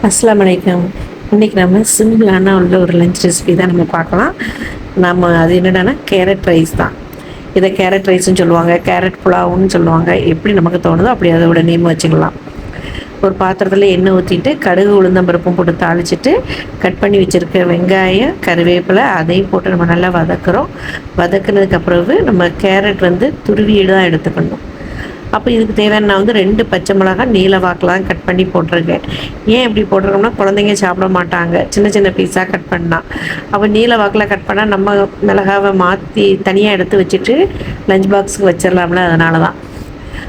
அஸ்ஸலாமு அலைக்கும். இன்றைக்கி நம்ம சிம்பிளான உள்ள ஒரு லஞ்ச் ரெசிபி தான் நம்ம பார்க்கலாம். அது என்னடான்னா கேரட் ரைஸ் தான். இதை கேரட் ரைஸ்ன்னு சொல்லுவாங்க, கேரட் புலாவுன்னு சொல்லுவாங்க. எப்படி நமக்கு தோணுதோ அப்படி அதோட நேம் வச்சுக்கலாம். ஒரு பாத்திரத்தில் எண்ணெய் ஊற்றிட்டு கடுகு உளுந்தம்பருப்பும் போட்டு தாளிச்சிட்டு கட் பண்ணி வச்சுருக்க வெங்காயம் கருவேப்பிலை அதையும் போட்டு நம்ம நல்லா வதக்குறோம். வதக்குனதுக்கப்புறம் நம்ம கேரட் துருவிடு தான் எடுத்துக்கணும். அப்போ இதுக்கு தேவையான நான் 2 பச்சை மிளகாய் நீல வாக்கெலாம் கட் பண்ணி போட்டிருக்கேன். ஏன் இப்படி போட்டிருக்கோம்னா குழந்தைங்க சாப்பிட மாட்டாங்க சின்ன சின்ன பீஸாக கட் பண்ணால். அப்போ நீல வாக்கில் கட் பண்ணால் நம்ம மிளகாவை மாற்றி தனியாக எடுத்து வச்சுட்டு லஞ்ச் பாக்ஸுக்கு வச்சிடலாம்ல, அதனால தான்.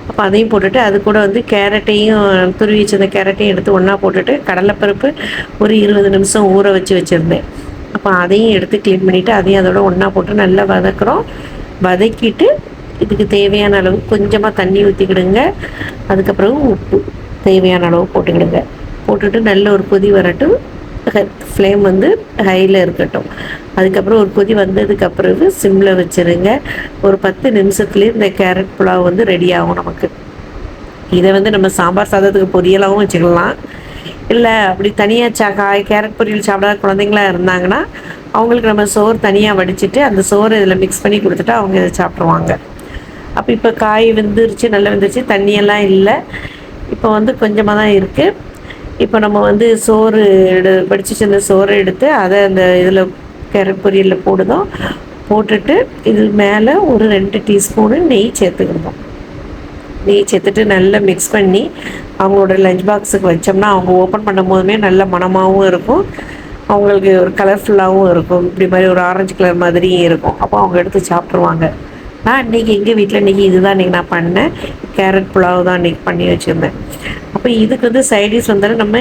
அப்போ அதையும் போட்டுட்டு அது கூட கேரட்டையும் துருவி வச்சிருந்த கேரட்டையும் எடுத்து ஒன்றா போட்டுட்டு கடலைப்பருப்பு ஒரு 20 நிமிஷம் ஊற வச்சுருந்தேன். அப்போ அதையும் எடுத்து க்ளீன் பண்ணிவிட்டு அதையும் அதோட ஒன்றா போட்டு நல்லா வதக்குறோம். வதக்கிட்டு இதுக்கு தேவையான அளவு கொஞ்சமாக தண்ணி ஊற்றிக்கிடுங்க. அதுக்கப்புறம் உப்பு தேவையான அளவு போட்டுக்கிடுங்க. போட்டுட்டு நல்ல ஒரு கொதி வரட்டும். ஃப்ளேம் ஹையில் இருக்கட்டும். அதுக்கப்புறம் ஒரு கொதி வந்ததுக்கப்புறம் சிம்மில் வச்சுருங்க. ஒரு 10 நிமிஷத்துலேயே இந்த கேரட் புலாவ் ரெடி ஆகும் நமக்கு. இதை நம்ம சாம்பார் சாதத்துக்கு பொரியலாகவும் வச்சுக்கலாம். இல்லை அப்படி தனியாக கேரட் பொரியல் சாப்பிடாத குழந்தைங்களா இருந்தாங்கன்னா அவங்களுக்கு நம்ம சோறு தனியாக வடிச்சிட்டு அந்த சோறு இதில் மிக்ஸ் பண்ணி கொடுத்துட்டு அவங்க இதை சாப்பிட்ருவாங்க. அப்போ இப்போ காய் வெந்துருச்சு, நல்லா வெந்துருச்சு, தண்ணியெல்லாம் இல்லை. இப்போ கொஞ்சமாக தான் இருக்குது. இப்போ நம்ம சோறு வடிச்சு இந்த சோறை எடுத்து அதை அந்த இதில் கேரட் பொரியலில் போடுதோம். போட்டுட்டு இது மேலே ஒரு 2 டீஸ்பூனு நெய் சேர்த்துக்கிடுவோம். நெய் சேர்த்துட்டு நல்லா மிக்ஸ் பண்ணி அவங்களோட லஞ்ச் பாக்ஸுக்கு வச்சோம்னா அவங்க ஓப்பன் பண்ணும் போதுமே நல்ல மணமாகவும் இருக்கும், அவங்களுக்கு ஒரு கலர்ஃபுல்லாகவும் இருக்கும். இப்படி மாதிரி ஒரு ஆரஞ்சு கலர் மாதிரியும் இருக்கும். அப்போ அவங்க எடுத்து சாப்பிட்ருவாங்க. நான் இன்றைக்கி எங்கள் வீட்டில் இதுதான் இன்றைக்கி நான் பண்ணேன். கேரட் புலாவ் தான் இன்றைக்கி பண்ணி வச்சுருந்தேன். அப்போ இதுக்கு சைடிஷ் நம்ம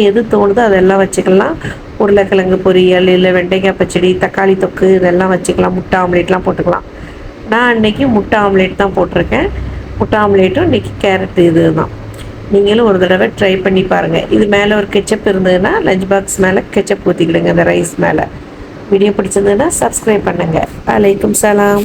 எது தோணுதோ அதெல்லாம் வச்சுக்கலாம். உருளைக்கிழங்கு பொரியல், இல்லை வெண்டைக்காய் பச்சடி, தக்காளி தொக்கு இதெல்லாம் வச்சுக்கலாம். முட்டை ஆம்லேட்லாம் போட்டுக்கலாம். நான் இன்றைக்கி முட்டை ஆம்லேட் தான் போட்டிருக்கேன். முட்டை ஆம்லேட்டும் இன்றைக்கி கேரட் இது தான். நீங்களும் ஒரு தடவை ட்ரை பண்ணி பாருங்கள். இது மேலே ஒரு கெச்சப் இருந்ததுன்னா லஞ்ச் பாக்ஸ் மேலே கெச்சப் ஊற்றிக்கிடுங்க அந்த ரைஸ் மேலே. வீடியோ பிடிச்சிருந்ததுன்னா சப்ஸ்கிரைப் பண்ணுங்கள். வலைக்கும் சலாம்.